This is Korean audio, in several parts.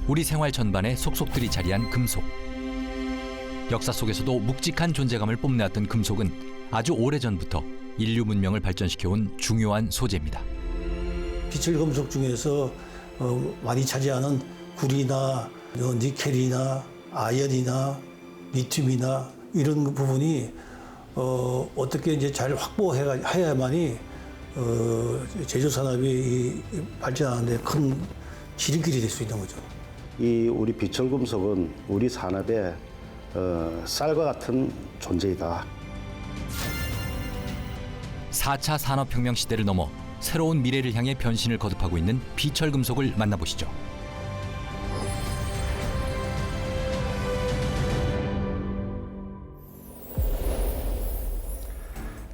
우리 생활 전반에 속속들이 자리한 금속. 역사 속에서도 묵직한 존재감을 뽐내왔던 금속은 아주 오래전부터 인류 문명을 발전시켜온 중요한 소재입니다. 비철 금속 중에서 많이 차지하는 구리나 니켈이나 아연이나 리튬이나 이런 부분이 어떻게 이제 잘 확보해야만이 제조 산업이 발전하는데 큰 지름길이 될 수 있는 거죠. 이 우리 비철 금속은 우리 산업의 쌀과 같은 존재이다. 4차 산업혁명 시대를 넘어 새로운 미래를 향해 변신을 거듭하고 있는 비철 금속을 만나보시죠.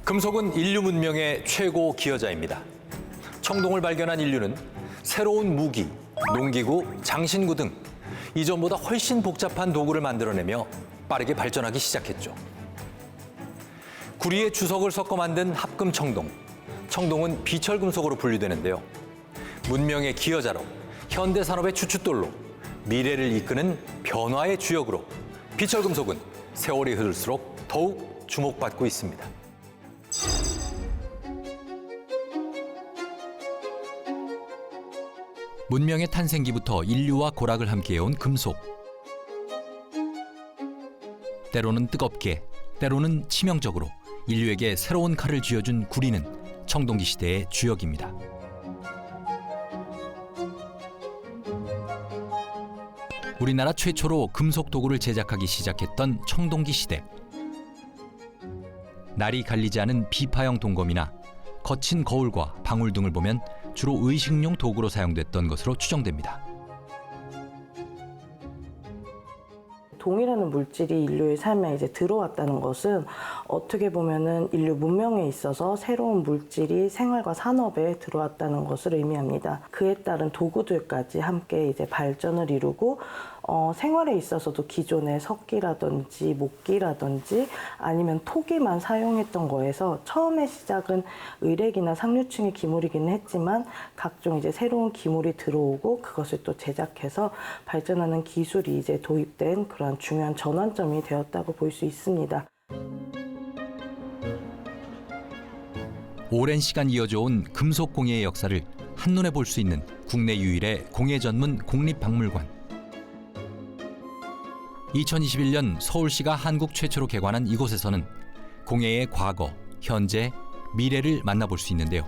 금속은 인류 문명의 최고 기여자입니다. 청동을 발견한 인류는 새로운 무기, 농기구, 장신구 등 이전보다 훨씬 복잡한 도구를 만들어내며 빠르게 발전하기 시작했죠. 구리에 주석을 섞어 만든 합금 청동. 청동은 비철 금속으로 분류되는데요. 문명의 기여자로, 현대 산업의 주춧돌로, 미래를 이끄는 변화의 주역으로 비철 금속은 세월이 흐를수록 더욱 주목받고 있습니다. 문명의 탄생기부터 인류와 고락을 함께해온 금속. 때로는 뜨겁게, 때로는 치명적으로 인류에게 새로운 칼을 쥐어준 구리는 청동기 시대의 주역입니다. 우리나라 최초로 금속 도구를 제작하기 시작했던 청동기 시대. 날이 갈리지 않은 비파형 동검이나 거친 거울과 방울 등을 보면 주로 의식용 도구로 사용됐던 것으로 추정됩니다. 동이라는 물질이 인류의 삶에 이제 들어왔다는 것은 어떻게 보면은 인류 문명에 있어서 새로운 물질이 생활과 산업에 들어왔다는 것을 의미합니다. 그에 따른 도구들까지 함께 이제 발전을 이루고 생활에 있어서도 기존의 석기라든지 목기라든지 아니면 토기만 사용했던 거에서 처음에 시작은 의뢰기나 상류층의 기물이기는 했지만 각종 이제 새로운 기물이 들어오고 그것을 또 제작해서 발전하는 기술이 이제 도입된 그러한 중요한 전환점이 되었다고 볼 수 있습니다. 오랜 시간 이어져온 금속 공예의 역사를 한눈에 볼 수 있는 국내 유일의 공예 전문 국립박물관. 2021년 서울시가 한국 최초로 개관한 이곳에서는 공예의 과거, 현재, 미래를 만나볼 수 있는데요.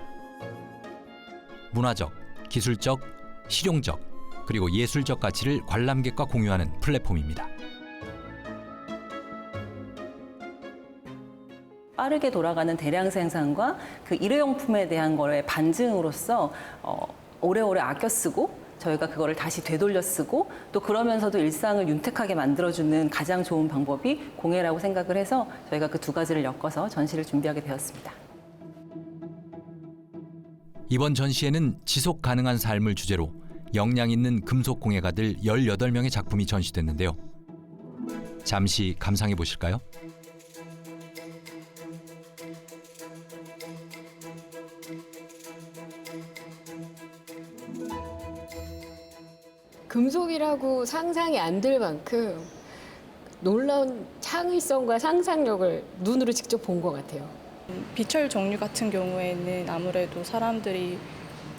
문화적, 기술적, 실용적, 그리고 예술적 가치를 관람객과 공유하는 플랫폼입니다. 빠르게 돌아가는 대량 생산과 그 일회용품에 대한 거에 반증으로서 오래오래 아껴 쓰고 저희가 그거를 다시 되돌려 쓰고 또 그러면서도 일상을 윤택하게 만들어주는 가장 좋은 방법이 공예라고 생각을 해서 저희가 그 두 가지를 엮어서 전시를 준비하게 되었습니다. 이번 전시에는 지속 가능한 삶을 주제로 역량 있는 금속 공예가들 18명의 작품이 전시됐는데요. 잠시 감상해 보실까요? 금속이라고 상상이 안 될 만큼 놀라운 창의성과 상상력을 눈으로 직접 본 것 같아요. 비철 종류 같은 경우에는 아무래도 사람들이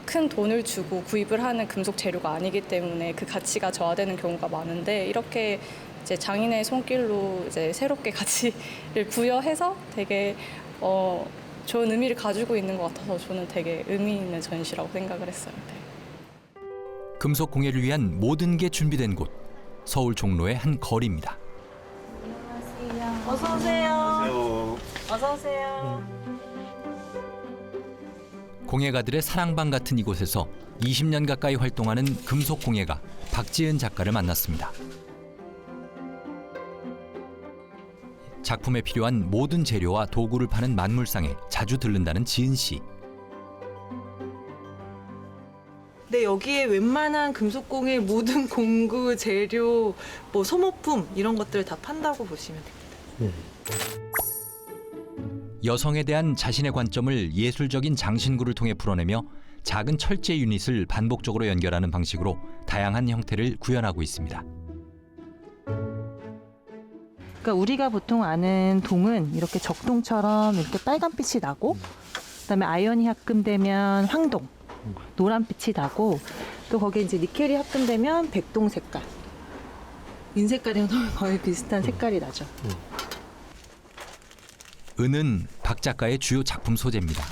큰 돈을 주고 구입을 하는 금속 재료가 아니기 때문에 그 가치가 저하되는 경우가 많은데 이렇게 이제 장인의 손길로 이제 새롭게 가치를 부여해서 되게 좋은 의미를 가지고 있는 것 같아서 저는 되게 의미 있는 전시라고 생각을 했어요. 네. 금속 공예를 위한 모든 게 준비된 곳, 서울 종로의 한 거리입니다. 안녕하세요. 어서 오세요. 어서 오세요. 공예가들의 사랑방 같은 이곳에서 20년 가까이 활동하는 금속 공예가 박지은 작가를 만났습니다. 작품에 필요한 모든 재료와 도구를 파는 만물상에 자주 들른다는 지은 씨. 네, 여기에 웬만한 금속공예 모든 공구, 재료, 뭐 소모품 이런 것들 다 판다고 보시면 됩니다. 여성에 대한 자신의 관점을 예술적인 장신구를 통해 풀어내며 작은 철제 유닛을 반복적으로 연결하는 방식으로 다양한 형태를 구현하고 있습니다. 그러니까 우리가 보통 아는 동은 이렇게 적동처럼 이렇게 빨간빛이 나고, 그다음에 아연이 합금되면 황동, 노란빛이 나고, 또 거기에 이제 니켈이 합금되면 백동 색깔, 인 색깔이랑 거의 비슷한 색깔이 나죠. 은은 박 작가의 주요 작품 소재입니다.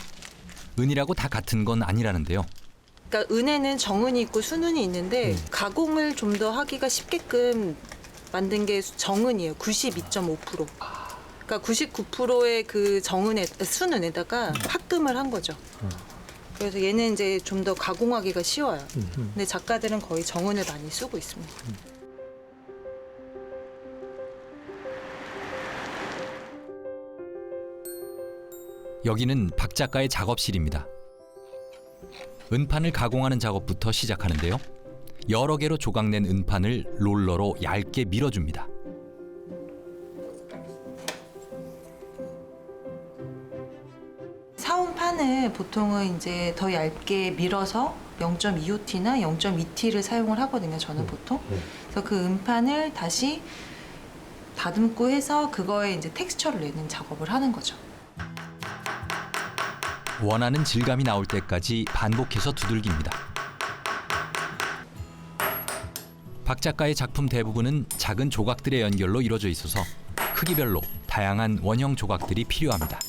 은이라고 다 같은 건 아니라는데요. 그러니까 은에는 정은이 있고 순은이 있는데 가공을 좀 더 하기가 쉽게끔 만든 게 정은이에요. 92.5%. 그러니까 99%의 그 순은에다가 합금을 한 거죠. 그래서 얘는 이제 좀 더 가공하기가 쉬워요. 근데 작가들은 거의 정은을 많이 쓰고 있습니다. 여기는 박 작가의 작업실입니다. 은판을 가공하는 작업부터 시작하는데요. 여러 개로 조각낸 은판을 롤러로 얇게 밀어줍니다. 사온판을 보통은 이제 더 얇게 밀어서 0.25T나 0.2T를 사용을 하거든요. 저는 보통. 그래서 그 은판을 다시 다듬고 해서 그거에 이제 텍스처를 내는 작업을 하는 거죠. 원하는 질감이 나올 때까지 반복해서 두들깁니다. 박 작가의 작품 대부분은 작은 조각들의 연결로 이루어져 있어서 크기별로 다양한 원형 조각들이 필요합니다.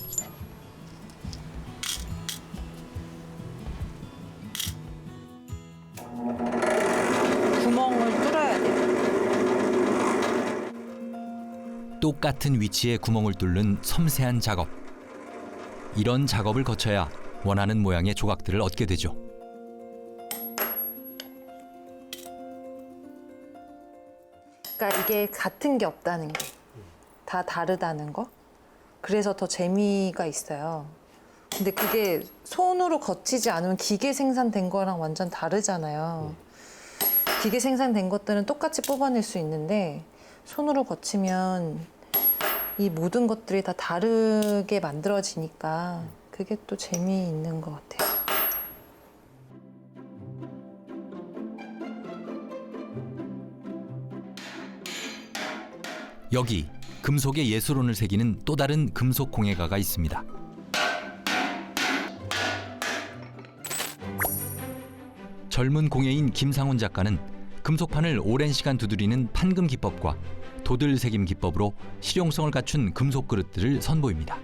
구멍을 뚫어야 돼요. 똑같은 위치에 구멍을 뚫는 섬세한 작업. 이런 작업을 거쳐야 원하는 모양의 조각들을 얻게 되죠. 그러니까 이게 같은 게 없다는 게, 다 다르다는 거. 그래서 더 재미가 있어요. 근데 그게 손으로 거치지 않으면 기계 생산된 거랑 완전 다르잖아요. 기계 생산된 것들은 똑같이 뽑아낼 수 있는데 손으로 거치면 이 모든 것들이 다 다르게 만들어지니까 그게 또 재미있는 것 같아요. 여기 금속의 예술혼을 새기는 또 다른 금속 공예가가 있습니다. 젊은 공예인 김상훈 작가는 금속판을 오랜 시간 두드리는 판금 기법과 도들 새김 기법으로 실용성을 갖춘 금속 그릇들을 선보입니다.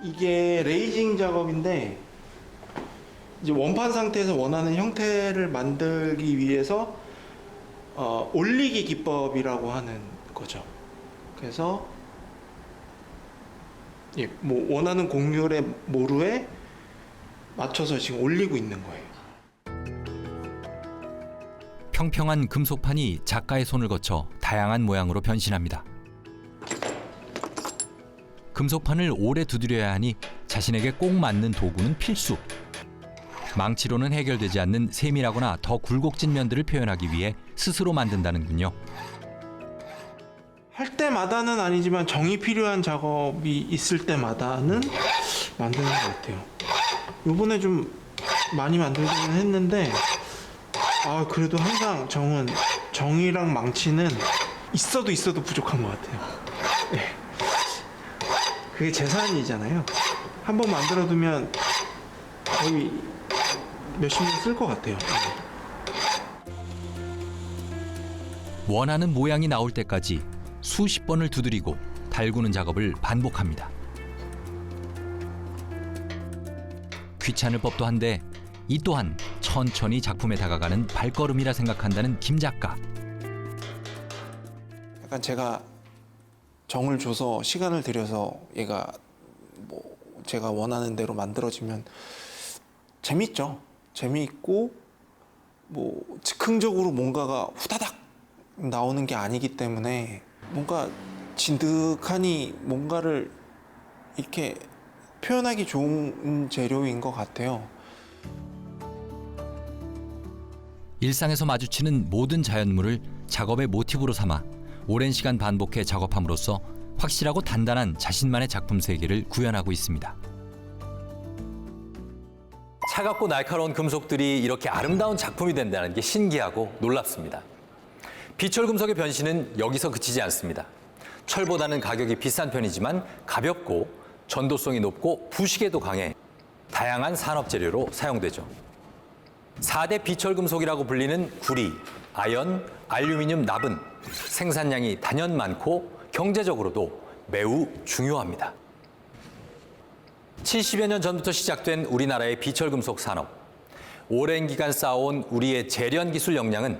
이게 레이징 작업인데 이제 원판 상태에서 원하는 형태를 만들기 위해서 올리기 기법이라고 하는 거죠. 그래서 뭐 원하는 곡률의 모루에 맞춰서 지금 올리고 있는 거예요. 평평한 금속판이 작가의 손을 거쳐 다양한 모양으로 변신합니다. 금속판을 오래 두드려야 하니 자신에게 꼭 맞는 도구는 필수. 망치로는 해결되지 않는 세밀하거나 더 굴곡진 면들을 표현하기 위해 스스로 만든다는군요. 할 때마다는 아니지만 정이 필요한 작업이 있을 때마다는 만드는 것 같아요. 요번에 좀 많이 만들기는 했는데 그래도 항상 정이랑 망치는 있어도 부족한 것 같아요. 네. 그게 재산이잖아요. 한 번 만들어두면 거의 몇십 년 쓸 것 같아요. 원하는 모양이 나올 때까지 수십 번을 두드리고 달구는 작업을 반복합니다. 귀찮을 법도 한데 이 또한 천천히 작품에 다가가는 발걸음이라 생각한다는 김 작가. 약간 제가 정을 줘서 시간을 들여서 얘가 뭐 제가 원하는 대로 만들어지면 재밌죠. 재미있고 뭐 즉흥적으로 뭔가가 후다닥 나오는 게 아니기 때문에 뭔가 진득하니 뭔가를 이렇게 표현하기 좋은 재료인 것 같아요. 일상에서 마주치는 모든 자연물을 작업의 모티브로 삼아 오랜 시간 반복해 작업함으로써 확실하고 단단한 자신만의 작품 세계를 구현하고 있습니다. 차갑고 날카로운 금속들이 이렇게 아름다운 작품이 된다는 게 신기하고 놀랍습니다. 비철금속의 변신은 여기서 그치지 않습니다. 철보다는 가격이 비싼 편이지만 가볍고 전도성이 높고 부식에도 강해 다양한 산업 재료로 사용되죠. 4대 비철금속이라고 불리는 구리, 아연, 알루미늄, 납은 생산량이 단연 많고 경제적으로도 매우 중요합니다. 70여 년 전부터 시작된 우리나라의 비철금속 산업. 오랜 기간 쌓아온 우리의 재련 기술 역량은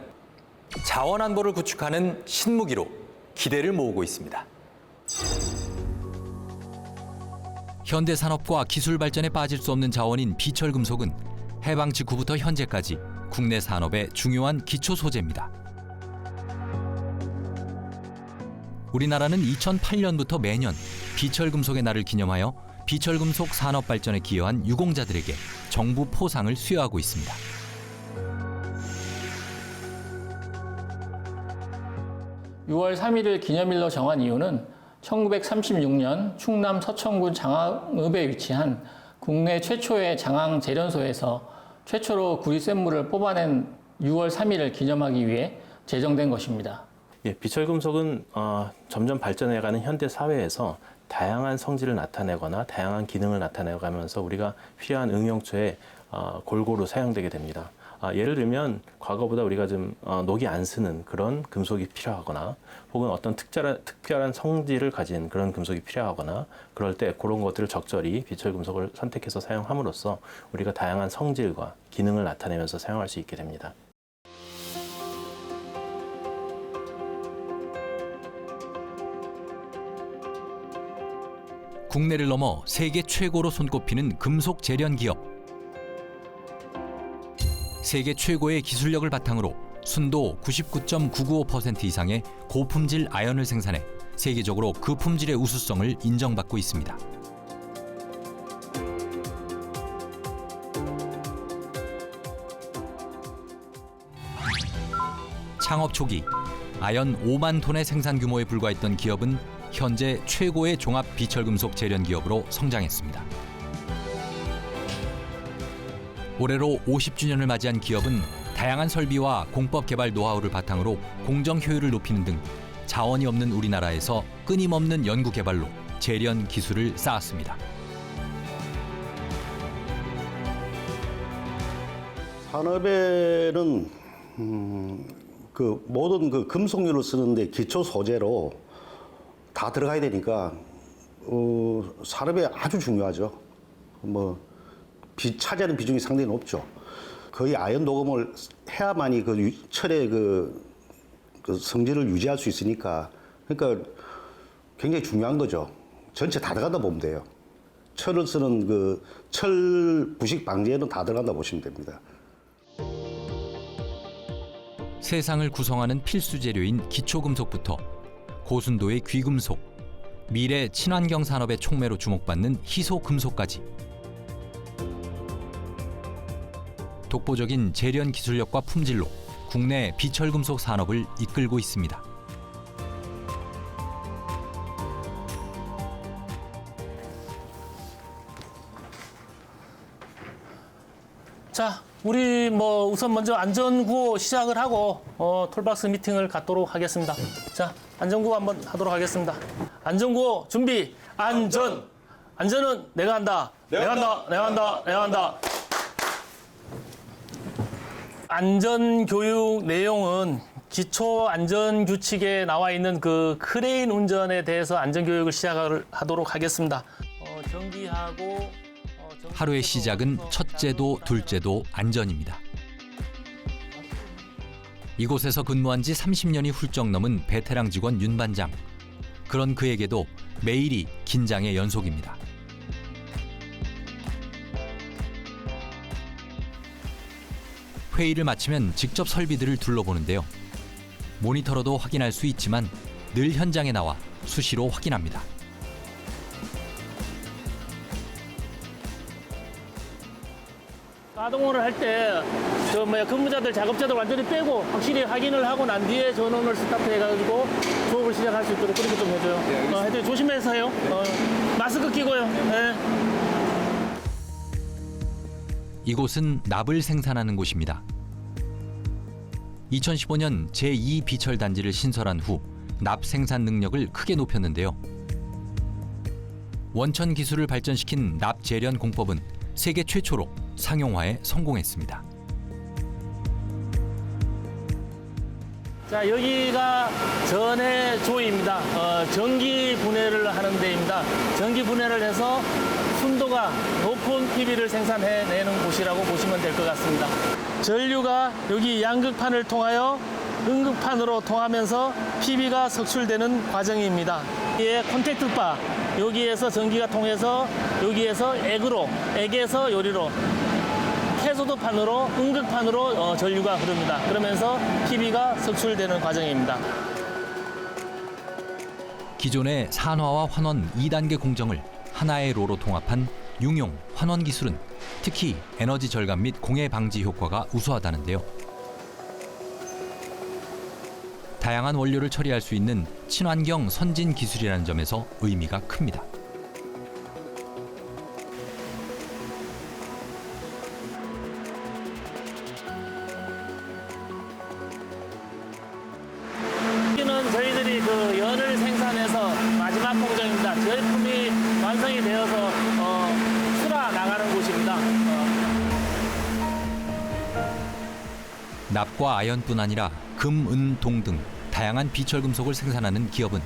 자원 안보를 구축하는 신무기로 기대를 모으고 있습니다. 현대 산업과 기술 발전에 빠질 수 없는 자원인 비철금속은 해방 직후부터 현재까지 국내 산업의 중요한 기초 소재입니다. 우리나라는 2008년부터 매년 비철금속의 날을 기념하여 비철금속 산업 발전에 기여한 유공자들에게 정부 포상을 수여하고 있습니다. (6월 3일을) 기념일로 정한 이유는 1936년 충남 서천군 장항읍에 위치한 국내 최초의 장항 재련소에서 최초로 구리쇳물을 뽑아낸 6월 3일을 기념하기 위해 제정된 것입니다. 예, 비철금속은 점점 발전해가는 현대 사회에서 다양한 성질을 나타내거나 다양한 기능을 나타내가면서 우리가 필요한 응용처에 골고루 사용되게 됩니다. 예를 들면 과거보다 우리가 좀 녹이 안 쓰는 그런 금속이 필요하거나 혹은 어떤 특별한 성질을 가진 그런 금속이 필요하거나 그럴 때 그런 것들을 적절히 비철금속을 선택해서 사용함으로써 우리가 다양한 성질과 기능을 나타내면서 사용할 수 있게 됩니다. 국내를 넘어 세계 최고로 손꼽히는 금속 재련 기업. 세계 최고의 기술력을 바탕으로 순도 99.995% 이상의 고품질 아연을 생산해 세계적으로 그 품질의 우수성을 인정받고 있습니다. 창업 초기 아연 5만 톤의 생산 규모에 불과했던 기업은 현재 최고의 종합 비철금속 재련 기업으로 성장했습니다. 올해로 50주년을 맞이한 기업은 다양한 설비와 공법 개발 노하우를 바탕으로 공정 효율을 높이는 등 자원이 없는 우리나라에서 끊임없는 연구 개발로 재련 기술을 쌓았습니다. 산업에는 그 모든 그 금속류를 쓰는데 기초 소재로 다 들어가야 되니까 산업에 아주 중요하죠. 차지하는 비중이 상당히 높죠. 거의 아연 도금을 해야만이 그 철의 그 성질을 유지할 수 있으니까 그러니까 굉장히 중요한 거죠. 전체 다 들어간다 보면 돼요. 철을 쓰는 그 철 부식 방지에는 다 들어간다 보시면 됩니다. 세상을 구성하는 필수 재료인 기초금속부터 고순도의 귀금속, 미래 친환경 산업의 촉매로 주목받는 희소금속까지 독보적인 재련 기술력과 품질로 국내 비철금속 산업을 이끌고 있습니다. 자, 우리 우선 먼저 안전구호 시작을 하고 톨박스 미팅을 갖도록 하겠습니다. 자, 안전구호 한번 하도록 하겠습니다. 안전구호 준비. 안전. 안전은 내가 한다. 내가 한다. 내가 한다. 내가 한다. 안전교육 내용은 기초 안전규칙에 나와 있는 그 크레인 운전에 대해서 안전교육을 시작하도록 하겠습니다. 정비하고 하루의 시작은 첫째도 둘째도 안전입니다. 이곳에서 근무한 지 30년이 훌쩍 넘은 베테랑 직원 윤 반장. 그런 그에게도 매일이 긴장의 연속입니다. 회의를 마치면 직접 설비들을 둘러보는데요. 모니터로도 확인할 수 있지만 늘 현장에 나와 수시로 확인합니다. 가동을 할 때 근무자들, 작업자들 완전히 빼고 확실히 확인을 하고 난 뒤에 전원을 스타트해가지고 조업을 시작할 수 있도록 그렇게 좀 해줘요. 하여튼 조심해서 해요. 마스크 끼고요. 네. 이곳은 납을 생산하는 곳입니다. 2015년 제2 비철 단지를 신설한 후 납 생산 능력을 크게 높였는데요. 원천 기술을 발전시킨 납 재련 공법은 세계 최초로 상용화에 성공했습니다. 자, 여기가 전해 조이입니다. 전기 분해를 하는 데입니다. 전기 분해를 해서 순도가 높은 PB를 생산해내는 곳이라고 보시면 될 것 같습니다. 전류가 여기 양극판을 통하여 음극판으로 통하면서 PB가 석출되는 과정입니다. 이게 콘택트 바, 여기에서 전기가 통해서 여기에서 액에서 요리로 캐소드판으로 음극판으로 전류가 흐릅니다. 그러면서 PB가 석출되는 과정입니다. 기존의 산화와 환원 2단계 공정을 하나의 로로 통합한 융용 환원 기술은 특히 에너지 절감 및 공해 방지 효과가 우수하다는데요. 다양한 원료를 처리할 수 있는 친환경 선진 기술이라는 점에서 의미가 큽니다. 여기는 저희들이 그 연을 생산해서 마지막 공정입니다. 제품이 완성이 되어서 수라 나가는 곳입니다. 납과 아연뿐 아니라 금, 은, 동 등 다양한 비철 금속을 생산하는 기업은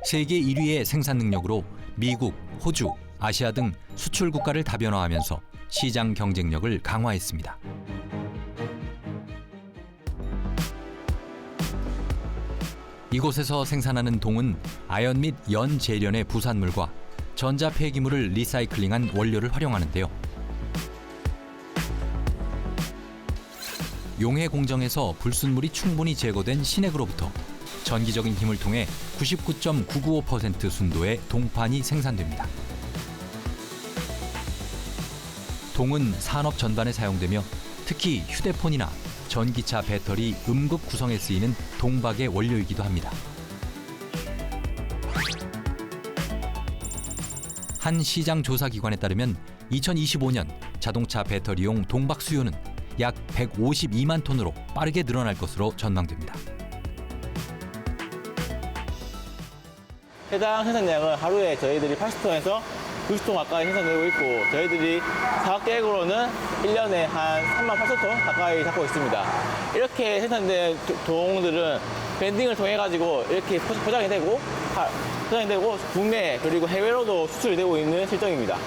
세계 1위의 생산 능력으로 미국, 호주, 아시아 등 수출 국가를 다변화하면서 시장 경쟁력을 강화했습니다. 이곳에서 생산하는 동은 아연 및 연 재련의 부산물과 전자 폐기물을 리사이클링한 원료를 활용하는데요. 용해 공정에서 불순물이 충분히 제거된 신액으로부터 전기적인 힘을 통해 99.995% 순도의 동판이 생산됩니다. 동은 산업 전반에 사용되며 특히 휴대폰이나 전기차 배터리 음극 구성에 쓰이는 동박의 원료이기도 합니다. 한 시장 조사 기관에 따르면 2025년 자동차 배터리용 동박 수요는 약 152만 톤으로 빠르게 늘어날 것으로 전망됩니다. 해당 생산량은 하루에 저희들이 80톤에서 90톤 가까이 생산되고 있고 저희들이 사업 계획으로는 1년에 한 3만 8천 톤 가까이 잡고 있습니다. 이렇게 생산된 동들은 밴딩을 통해 가지고 이렇게 포장이 되고 국내 그리고 해외로도 수출이 되고 있는 실정입니다.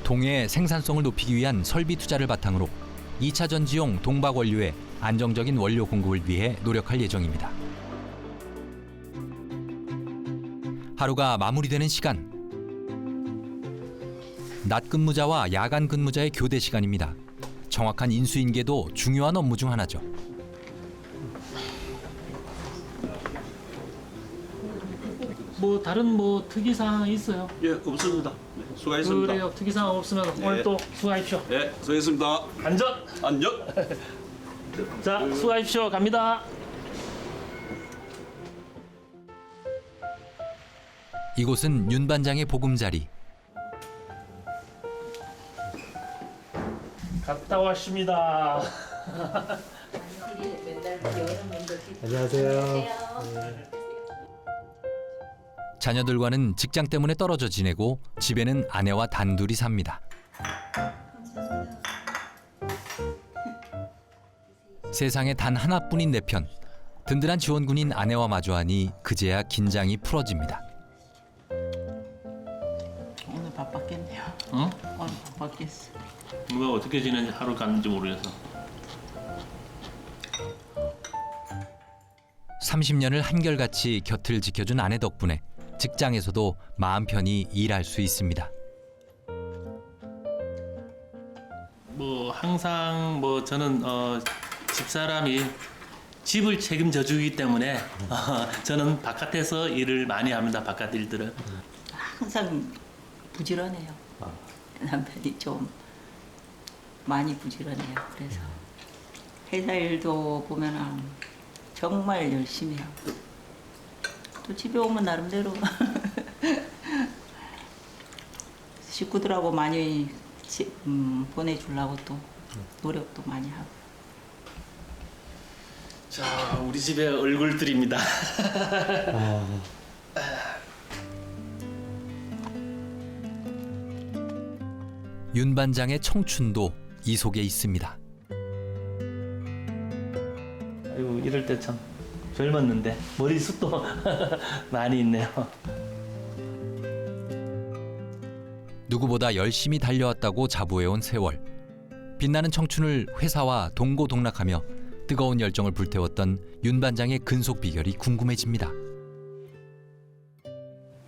동의 생산성을 높이기 위한 설비 투자를 바탕으로 2차 전지용 동박 원료의 안정적인 원료 공급을 위해 노력할 예정입니다. 하루가 마무리되는 시간. 낮 근무자와 야간 근무자의 교대 시간입니다. 정확한 인수인계도 중요한 업무 중 하나죠. 뭐 다른 특이 사항 있어요? 예, 없습니다. 네, 수고하셨습니다. 그래요. 특이 사항 없으면 오늘 또 수고하십시오. 네, 수고하셨습니다. 안전. 안전. 자, 수고하십시오. 갑니다. 이곳은 윤 반장의 보금자리. 갔다 왔습니다. 안녕하세요. 자녀들과는 직장 때문에 떨어져 지내고 집에는 아내와 단둘이 삽니다. 세상에 단 하나뿐인 내 편. 든든한 지원군인 아내와 마주하니 그제야 긴장이 풀어집니다. 오늘 바빴겠네요. 응? 오늘 바빴겠어. 누가 어떻게 지내는지 하루 갔는지 모르겠어. 30년을 한결같이 곁을 지켜준 아내 덕분에 직장에서도 마음 편히 일할 수 있습니다. 항상 저는 집사람이 집을 책임져 주기 때문에 저는 바깥에서 일을 많이 합니다. 바깥 일들은. 항상 부지런해요. 남편이 좀 많이 부지런해요. 그래서 회사 일도 보면은 정말 열심히 하고 또 집에 오면 나름대로 식구들하고 많이 보내주려고 또 노력도 많이 하고. 자, 우리 집의 얼굴들입니다. 윤 반장의 청춘도 이 속에 있습니다. 아이고, 이럴 때 참 젊었는데 머리숱도 많이 있네요. 누구보다 열심히 달려왔다고 자부해온 세월. 빛나는 청춘을 회사와 동고동락하며 뜨거운 열정을 불태웠던 윤 반장의 근속 비결이 궁금해집니다.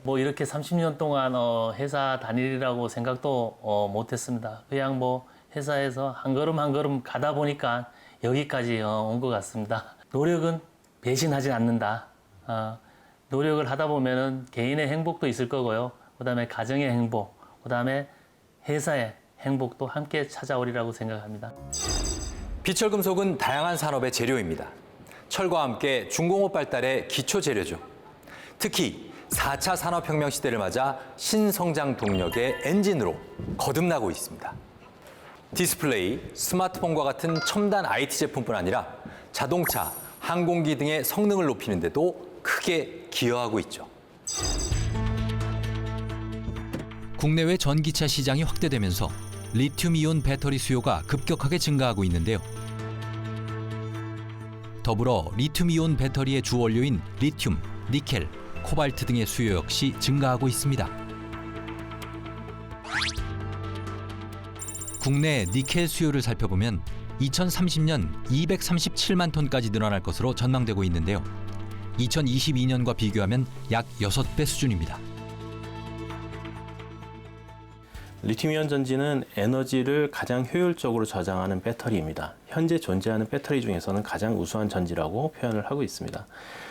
뭐 이렇게 30년 동안 회사 다니리라고 생각도 못했습니다. 그냥 뭐 회사에서 한 걸음 한 걸음 가다 보니까 여기까지 온 것 같습니다. 노력은 배신하지 않는다. 노력을 하다 보면은 개인의 행복도 있을 거고요. 그다음에 가정의 행복, 그다음에 회사의 행복도 함께 찾아오리라고 생각합니다. 비철금속은 다양한 산업의 재료입니다. 철과 함께 중공업 발달의 기초 재료죠. 특히 4차 산업혁명 시대를 맞아 신성장 동력의 엔진으로 거듭나고 있습니다. 디스플레이, 스마트폰과 같은 첨단 IT 제품뿐 아니라 자동차, 항공기 등의 성능을 높이는 데도 크게 기여하고 있죠. 국내외 전기차 시장이 확대되면서 리튬이온 배터리 수요가 급격하게 증가하고 있는데요. 더불어 리튬이온 배터리의 주 원료인 리튬, 니켈, 코발트 등의 수요 역시 증가하고 있습니다. 국내 니켈 수요를 살펴보면 2030년 237만 톤까지 늘어날 것으로 전망되고 있는데요. 2022년과 비교하면 약 6배 수준입니다. 리튬이온 전지는 에너지를 가장 효율적으로 저장하는 배터리입니다. 현재 존재하는 배터리 중에서는 가장 우수한 전지라고 표현을 하고 있습니다.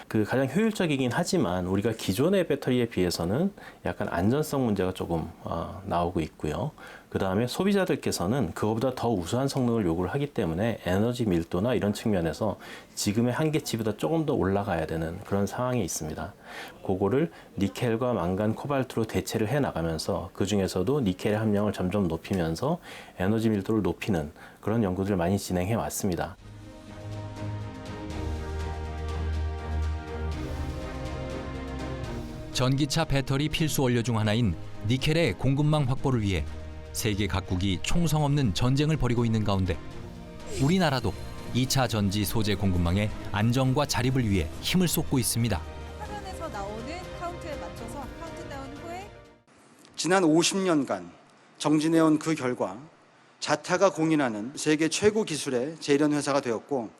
그 가장 효율적이긴 하지만 우리가 기존의 배터리에 비해서는 약간 안전성 문제가 조금 나오고 있고요. 그 다음에 소비자들께서는 그거보다 더 우수한 성능을 요구를 하기 때문에 에너지 밀도나 이런 측면에서 지금의 한계치보다 조금 더 올라가야 되는 그런 상황이 있습니다. 그거를 니켈과 망간, 코발트로 대체를 해 나가면서 그 중에서도 니켈의 함량을 점점 높이면서 에너지 밀도를 높이는 그런 연구들을 많이 진행해 왔습니다. 전기차 배터리 필수 원료 중 하나인 니켈의 공급망 확보를 위해 세계 각국이 총성 없는 전쟁을 벌이고 있는 가운데 우리나라도 2차 전지 소재 공급망의 안정과 자립을 위해 힘을 쏟고 있습니다. 화면에서 나오는 카운트에 맞춰서 카운트다운 후에 지난 50년간 정진해온 그 결과 자타가 공인하는 세계 최고 기술의 제련 회사가 되었고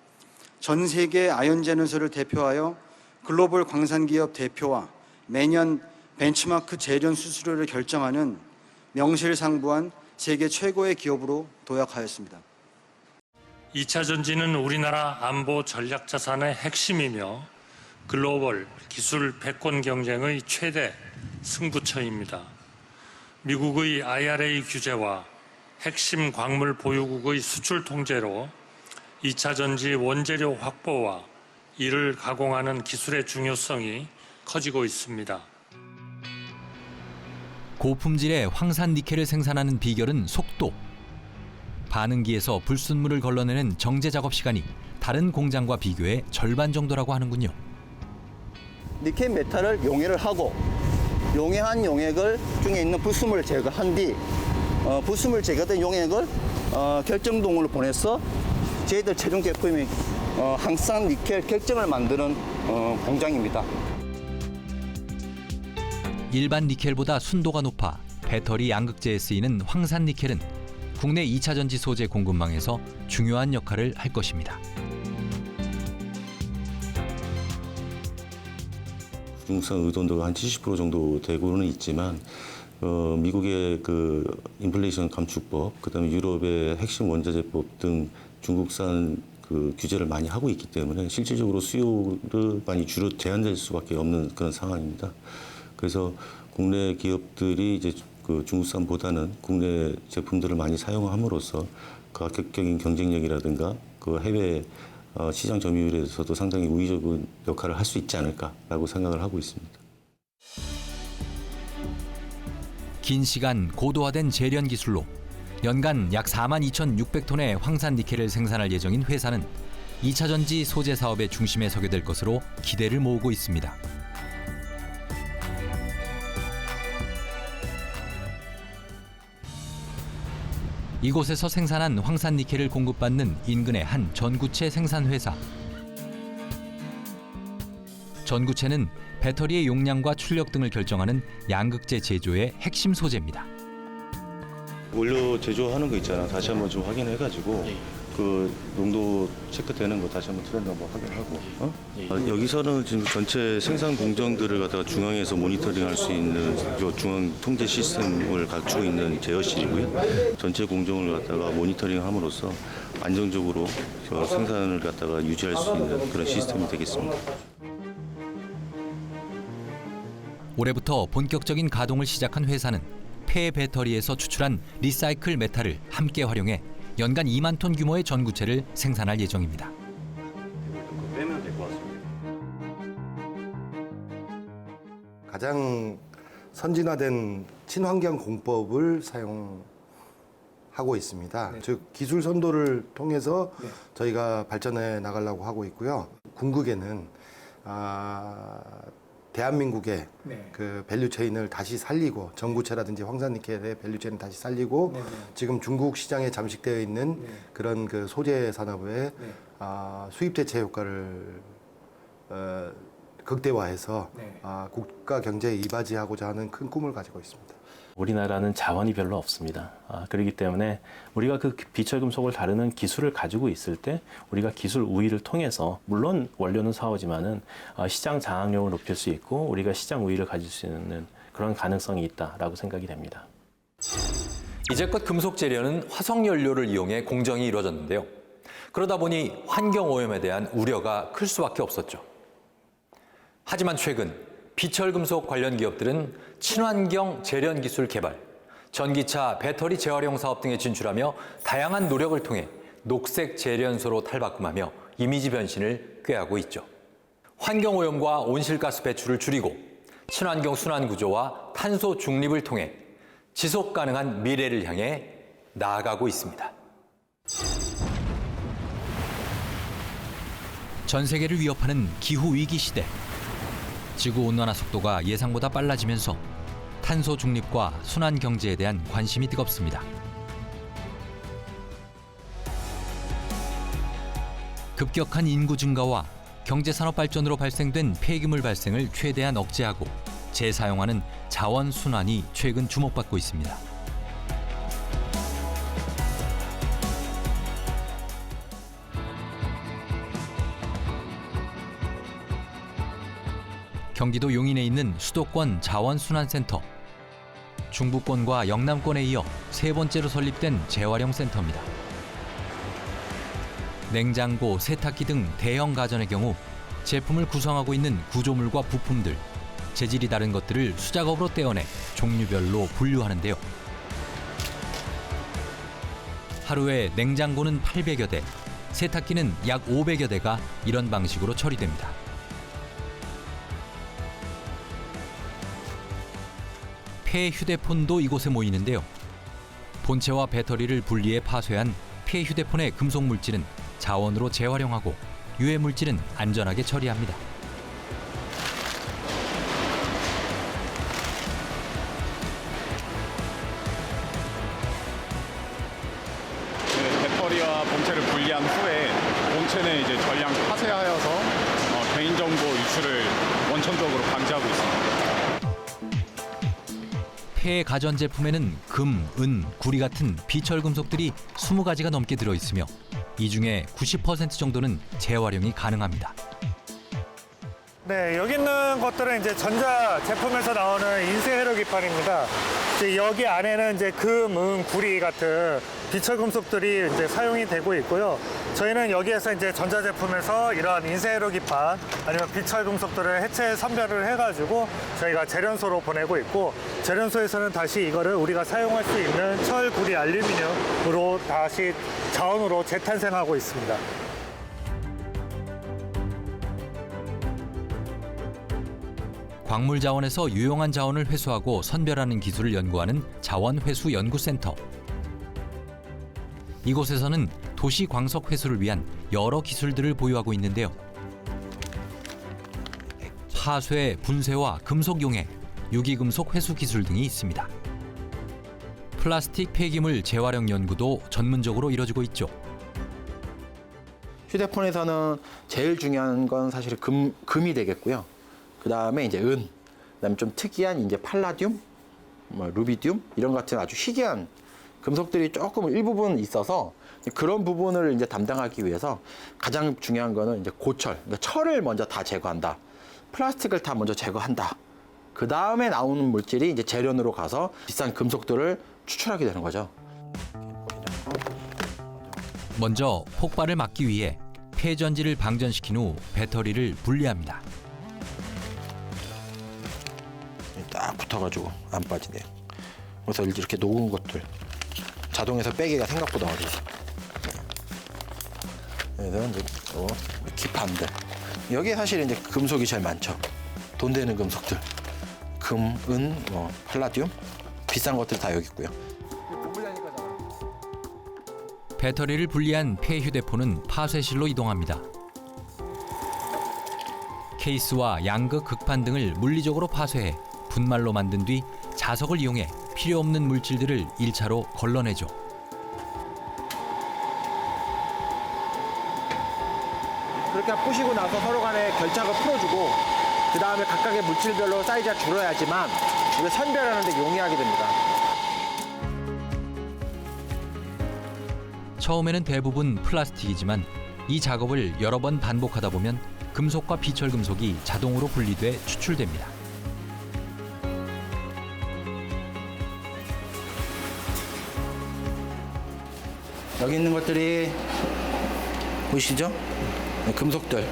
전 세계 아연제너설을 대표하여 글로벌 광산기업 대표와 매년 벤치마크 제련 수수료를 결정하는 명실상부한 세계 최고의 기업으로 도약하였습니다. 2차 전지는 우리나라 안보 전략 자산의 핵심이며 글로벌 기술 패권 경쟁의 최대 승부처입니다. 미국의 IRA 규제와 핵심 광물 보유국의 수출 통제로 2차 전지 원재료 확보와 이를 가공하는 기술의 중요성이 커지고 있습니다. 고품질의 황산 니켈을 생산하는 비결은 속도. 반응기에서 불순물을 걸러내는 정제 작업 시간이 다른 공장과 비교해 절반 정도라고 하는군요. 니켈 메탈을 용해를 하고 용해한 용액을 중에 있는 불순물을 제거한 뒤 불순물 제거된 용액을 결정동으로 보내서 저희들 최종 제품이 항산 니켈 결정을 만드는 공장입니다. 일반 니켈보다 순도가 높아 배터리 양극재에 쓰이는 황산 니켈은 국내 2차 전지 소재 공급망에서 중요한 역할을 할 것입니다. 중국산 의존도가 한 70% 정도 되고는 있지만 미국의 그 인플레이션 감축법, 그다음에 유럽의 핵심 원자재법 등 중국산 그 규제를 많이 하고 있기 때문에 실질적으로 수요를 많이 제한될 수밖에 없는 그런 상황입니다. 그래서 국내 기업들이 이제 그 중국산보다는 국내 제품들을 많이 사용함으로써 가격적인 경쟁력이라든가 그 해외 시장 점유율에서도 상당히 우위적인 역할을 할 수 있지 않을까라고 생각을 하고 있습니다. 긴 시간 고도화된 재련 기술로 연간 약 42,600톤의 황산 니켈을 생산할 예정인 회사는 2차 전지 소재 사업의 중심에 서게 될 것으로 기대를 모으고 있습니다. 이곳에서 생산한 황산 니켈을 공급받는 인근의 한 전구체 생산 회사. 전구체는 배터리의 용량과 출력 등을 결정하는 양극재 제조의 핵심 소재입니다. 원료 제조하는 거 있잖아. 다시 한번 좀 확인해가지고 그 농도 체크되는 거 다시 한번 트렌드 한번 확인하고. 여기서는 지금 전체 생산 공정들을 갖다가 중앙에서 모니터링할 수 있는 중앙 통제 시스템을 갖추고 있는 제어실이고요. 전체 공정을 갖다가 모니터링함으로써 안정적으로 생산을 갖다가 유지할 수 있는 그런 시스템이 되겠습니다. 올해부터 본격적인 가동을 시작한 회사는 폐 배터리에서 추출한 리사이클 메탈을 함께 활용해 연간 2만 톤 규모의 전구체를 생산할 예정입니다. 빼면 될 것 같습니다. 가장 선진화된 친환경 공법을 사용하고 있습니다. 즉 기술 선도를 통해서 저희가 발전해 나가려고 하고 있고요. 궁극에는 대한민국의 그 밸류체인을 다시 살리고 전구체라든지 황산니켈의 밸류체인을 다시 살리고 지금 중국 시장에 잠식되어 있는 그런 그 소재 산업의 수입 대체 효과를 극대화해서 국가 경제에 이바지하고자 하는 큰 꿈을 가지고 있습니다. 우리나라는 자원이 별로 없습니다. 그렇기 때문에 우리가 그 비철금속을 다루는 기술을 가지고 있을 때 우리가 기술 우위를 통해서 물론 원료는 사오지만은 시장 장악력을 높일 수 있고 우리가 시장 우위를 가질 수 있는 그런 가능성이 있다라고 생각이 됩니다. 이제껏 금속 재련은 화석 연료를 이용해 공정이 이루어졌는데요. 그러다 보니 환경 오염에 대한 우려가 클 수밖에 없었죠. 하지만 최근 비철금속 관련 기업들은 친환경 재련 기술 개발, 전기차 배터리 재활용 사업 등에 진출하며 다양한 노력을 통해 녹색 재련소로 탈바꿈하며 이미지 변신을 꾀하고 있죠. 환경 오염과 온실가스 배출을 줄이고 친환경 순환 구조와 탄소 중립을 통해 지속 가능한 미래를 향해 나아가고 있습니다. 전 세계를 위협하는 기후 위기 시대. 지구 온난화 속도가 예상보다 빨라지면서 탄소 중립과 순환 경제에 대한 관심이 뜨겁습니다. 급격한 인구 증가와 경제 산업 발전으로 발생된 폐기물 발생을 최대한 억제하고 재사용하는 자원 순환이 최근 주목받고 있습니다. 경기도 용인에 있는 수도권 자원순환센터. 중부권과 영남권에 이어 세 번째로 설립된 재활용 센터입니다. 냉장고, 세탁기 등 대형 가전의 경우 제품을 구성하고 있는 구조물과 부품들, 재질이 다른 것들을 수작업으로 떼어내 종류별로 분류하는데요. 하루에 냉장고는 800여 대, 세탁기는 약 500여 대가 이런 방식으로 처리됩니다. 폐 휴대폰도 이곳에 모이는데요. 본체와 배터리를 분리해 파쇄한 폐 휴대폰의 금속 물질은 자원으로 재활용하고 유해 물질은 안전하게 처리합니다. 배터리와 본체를 분리한 후에 본체는 이제 전량 파쇄하여서 개인정보 유출을 원천적으로 방지하고 있습니다. 폐 가전제품에는 금, 은, 구리 같은 비철금속들이 20가지가 넘게 들어있으며 이 중에 90% 정도는 재활용이 가능합니다. 네, 여기 있는 것들은 이제 전자 제품에서 나오는 인쇄회로 기판입니다. 이제 여기 안에는 이제 금, 은, 구리 같은 비철 금속들이 이제 사용이 되고 있고요. 저희는 여기에서 이제 전자 제품에서 이러한 인쇄회로 기판 아니면 비철 금속들을 해체 선별을 해가지고 저희가 재련소로 보내고 있고, 재련소에서는 다시 이거를 우리가 사용할 수 있는 철, 구리, 알루미늄으로 다시 자원으로 재탄생하고 있습니다. 광물 자원에서 유용한 자원을 회수하고 선별하는 기술을 연구하는 자원회수연구센터. 이곳에서는 도시 광석 회수를 위한 여러 기술들을 보유하고 있는데요. 파쇄, 분쇄와 금속 용해, 유기금속 회수 기술 등이 있습니다. 플라스틱 폐기물 재활용 연구도 전문적으로 이뤄지고 있죠. 휴대폰에서는 제일 중요한 건 사실 금이 되겠고요. 그 다음에 이제 은, 그다음에 좀 특이한 이제 팔라듐, 뭐 루비듐 이런 같은 아주 희귀한 금속들이 조금 일부분 있어서 그런 부분을 이제 담당하기 위해서 가장 중요한 거는 이제 고철, 그러니까 철을 먼저 다 제거한다. 플라스틱을 다 먼저 제거한다. 그 다음에 나오는 물질이 이제 재련으로 가서 비싼 금속들을 추출하게 되는 거죠. 먼저 폭발을 막기 위해 폐전지를 방전시킨 후 배터리를 분리합니다. 딱 붙어가지고 안 빠지네요. 그래서 이렇게 녹은 것들 자동에서 빼기가 생각보다 어려워요. 그래서 이제 기판들 여기에 사실 이제 금속이 제일 많죠. 돈 되는 금속들, 금, 은, 뭐 팔라듐 비싼 것들 다 여기 있고요. 배터리를 분리한 폐휴대폰은 파쇄실로 이동합니다. 케이스와 양극 극판 등을 물리적으로 파쇄해 분말로 만든 뒤 자석을 이용해 필요 없는 물질들을 1차로 걸러내죠. 그렇게 부시고 나서 서로 간에 결착을 풀어주고 그 다음에 각각의 물질별로 사이즈가 줄어야지만 이걸 선별하는 데 용이하게 됩니다. 처음에는 대부분 플라스틱이지만 이 작업을 여러 번 반복하다 보면 금속과 비철 금속이 자동으로 분리돼 추출됩니다. 여기 있는 것들이 보이시죠? 네, 금속들.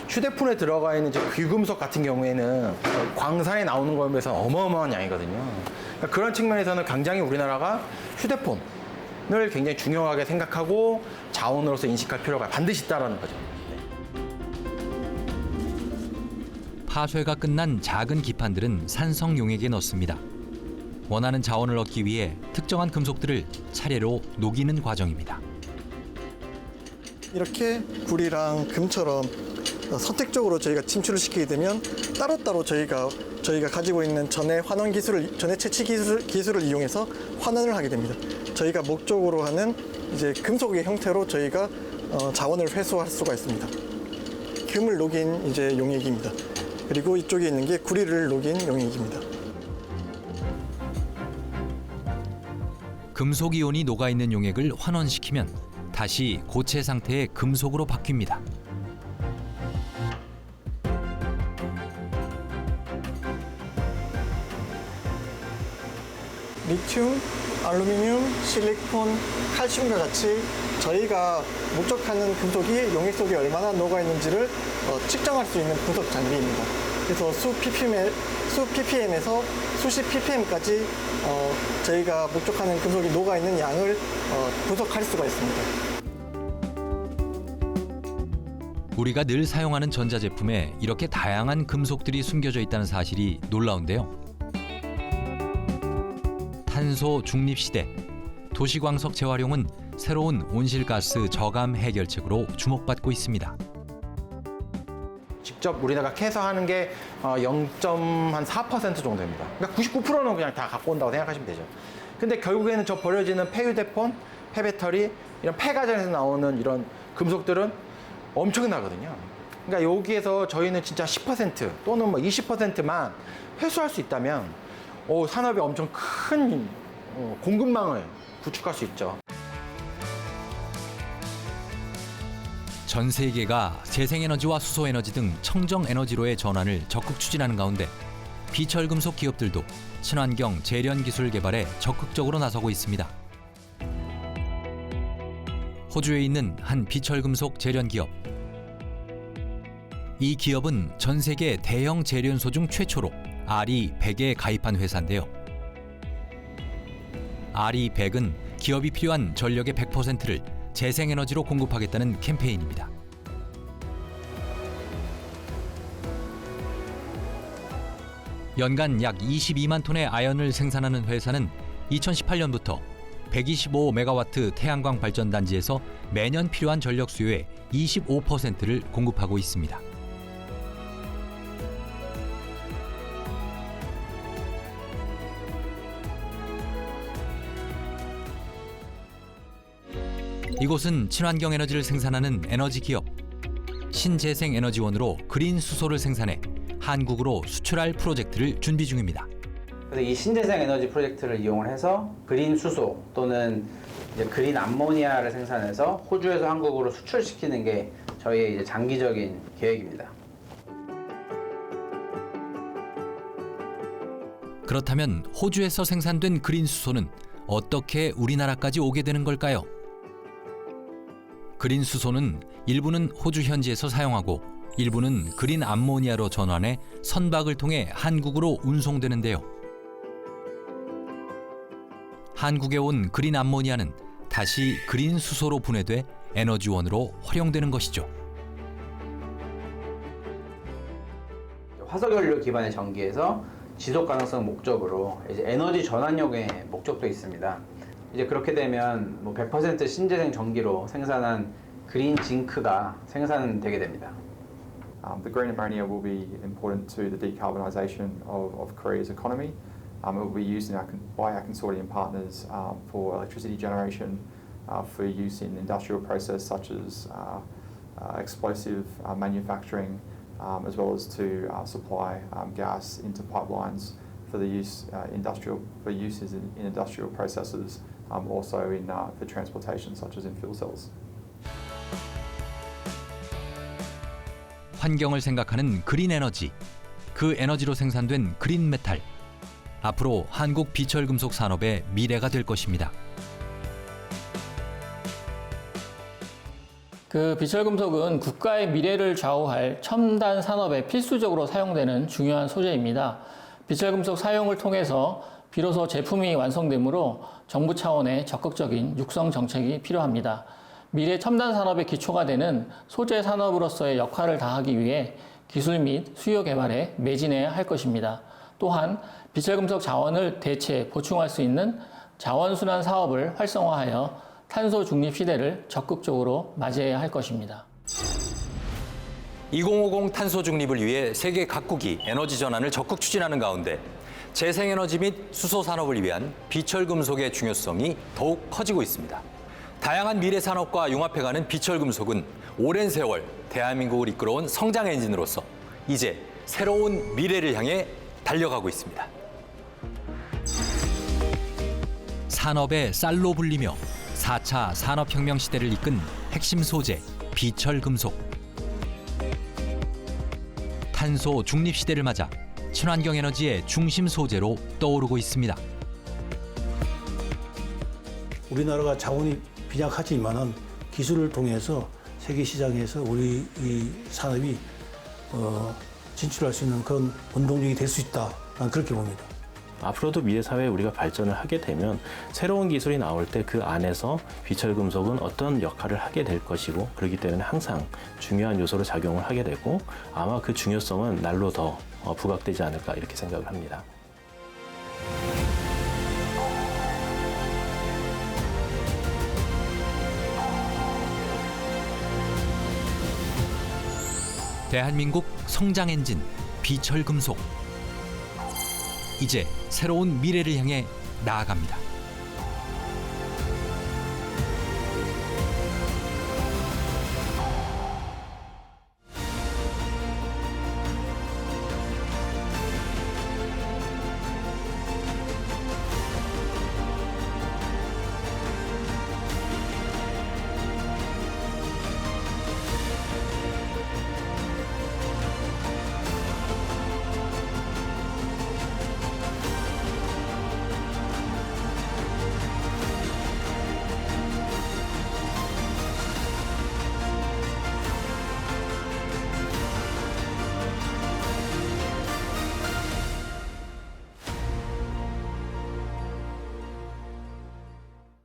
휴대폰에 들어가 있는 귀금속 같은 경우에는 광산에 나오는 거에 비해서 어마어마한 양이거든요. 그러니까 그런 측면에서는 굉장히 우리나라가 휴대폰을 굉장히 중요하게 생각하고 자원으로서 인식할 필요가 반드시 있다는 거죠. 파쇄가 끝난 작은 기판들은 산성 용액에 넣습니다. 원하는 자원을 얻기 위해 특정한 금속들을 차례로 녹이는 과정입니다. 이렇게 구리랑 금처럼 선택적으로 저희가 침출을 시키게 되면 따로따로 저희가 가지고 있는 전해 환원 기술을, 전해 채취 기술을 이용해서 환원을 하게 됩니다. 저희가 목적으로 하는 이제 금속의 형태로 저희가 자원을 회수할 수가 있습니다. 금을 녹인 이제 용액입니다. 그리고 이쪽에 있는 게 구리를 녹인 용액입니다. 금속 이온이 녹아있는 용액을 환원시키면 다시 고체 상태의 금속으로 바뀝니다. 리튬, 알루미늄, 실리콘, 칼슘과 같이 저희가 목적하는 금속이 용액 속에 얼마나 녹아있는지를 측정할 수 있는 분석 장비입니다. 그래서 수 ppm에서 수십 ppm까지 저희가 목적하는 금속이 녹아있는 양을 분석할 수가 있습니다. 우리가 늘 사용하는 전자제품에 이렇게 다양한 금속들이 숨겨져 있다는 사실이 놀라운데요. 탄소 중립 시대, 도시광석 재활용은 새로운 온실가스 저감 해결책으로 주목받고 있습니다. 직접 우리나라가 캐서 하는 게 0.4% 정도입니다. 그러니까 99%는 그냥 다 갖고 온다고 생각하시면 되죠. 근데 결국에는 저 버려지는 폐휴대폰, 폐배터리, 이런 폐가전에서 나오는 이런 금속들은 엄청나거든요. 그러니까 여기에서 저희는 진짜 10% 또는 뭐 20%만 회수할 수 있다면 산업에 엄청 큰 공급망을 구축할 수 있죠. 전 세계가 재생에너지와 수소에너지 등 청정에너지로의 전환을 적극 추진하는 가운데 비철금속 기업들도 친환경 재련 기술 개발에 적극적으로 나서고 있습니다. 호주에 있는 한 비철금속 재련 기업. 이 기업은 전 세계 대형 재련소 중 최초로 RE100에 가입한 회사인데요. RE100은 기업이 필요한 전력의 100%를 재생에너지로 공급하겠다는 캠페인입니다. 연간 약 22만 톤의 아연을 생산하는 회사는 2018년부터 125메가와트 태양광 발전단지에서 매년 필요한 전력 수요의 25%를 공급하고 있습니다. 이곳은 친환경 에너지를 생산하는 에너지 기업. 신재생에너지원으로 그린 수소를 생산해 한국으로 수출할 프로젝트를 준비 중입니다. 그래서 이 신재생 에너지 프로젝트를 이용을 해서 그린 수소 또는 이제 그린 암모니아를 생산해서 호주에서 한국으로 수출시키는 게 저희의 이제 장기적인 계획입니다. 그렇다면 호주에서 생산된 그린 수소는 어떻게 우리나라까지 오게 되는 걸까요? 그린 수소는 일부는 호주 현지에서 사용하고 일부는 그린 암모니아로 전환해 선박을 통해 한국으로 운송되는데요. 한국에 온 그린 암모니아는 다시 그린 수소로 분해돼 에너지원으로 활용되는 것이죠. 화석연료 기반의 전기에서 지속 가능성 목적으로 이제 에너지 전환용의 목적도 있습니다. 이제 그렇게 되면 뭐 100% 신재생 전기로 생산한 그린 징크가 생산되게 됩니다. The green ammonia will be important to the decarbonisation of Korea's economy. It will be used by our consortium partners for electricity generation, for use in industrial process such as explosive manufacturing, as well as to supply gas into pipelines for the use uses in industrial processes, also in for transportation such as in fuel cells. 환경을 생각하는 그린 에너지, 그 에너지로 생산된 그린 메탈. 앞으로 한국 비철금속 산업의 미래가 될 것입니다. 그 비철금속은 국가의 미래를 좌우할 첨단 산업에 필수적으로 사용되는 중요한 소재입니다. 비철금속 사용을 통해서 비로소 제품이 완성되므로 정부 차원의 적극적인 육성 정책이 필요합니다. 미래 첨단 산업의 기초가 되는 소재 산업으로서의 역할을 다하기 위해 기술 및 수요 개발에 매진해야 할 것입니다. 또한 비철금속 자원을 대체 보충할 수 있는 자원순환 사업을 활성화하여 탄소 중립 시대를 적극적으로 맞이해야 할 것입니다. 2050 탄소 중립을 위해 세계 각국이 에너지 전환을 적극 추진하는 가운데 재생에너지 및 수소 산업을 위한 비철금속의 중요성이 더욱 커지고 있습니다. 다양한 미래 산업과 융합해가는 비철금속은 오랜 세월 대한민국을 이끌어온 성장 엔진으로서 이제 새로운 미래를 향해 달려가고 있습니다. 산업의 쌀로 불리며 4차 산업혁명 시대를 이끈 핵심 소재 비철금속. 탄소 중립 시대를 맞아 친환경 에너지의 중심 소재로 떠오르고 있습니다. 우리나라가 자원이 빈약하지만은 기술을 통해서 세계 시장에서 우리 이 산업이 진출할 수 있는 그런 원동력이 될 수 있다. 난 그렇게 봅니다. 앞으로도 미래 사회에 우리가 발전을 하게 되면 새로운 기술이 나올 때 그 안에서 비철금속은 어떤 역할을 하게 될 것이고 그렇기 때문에 항상 중요한 요소로 작용을 하게 되고 아마 그 중요성은 날로 더 부각되지 않을까 이렇게 생각을 합니다. 대한민국 성장 엔진 비철금속. 이제 새로운 미래를 향해 나아갑니다.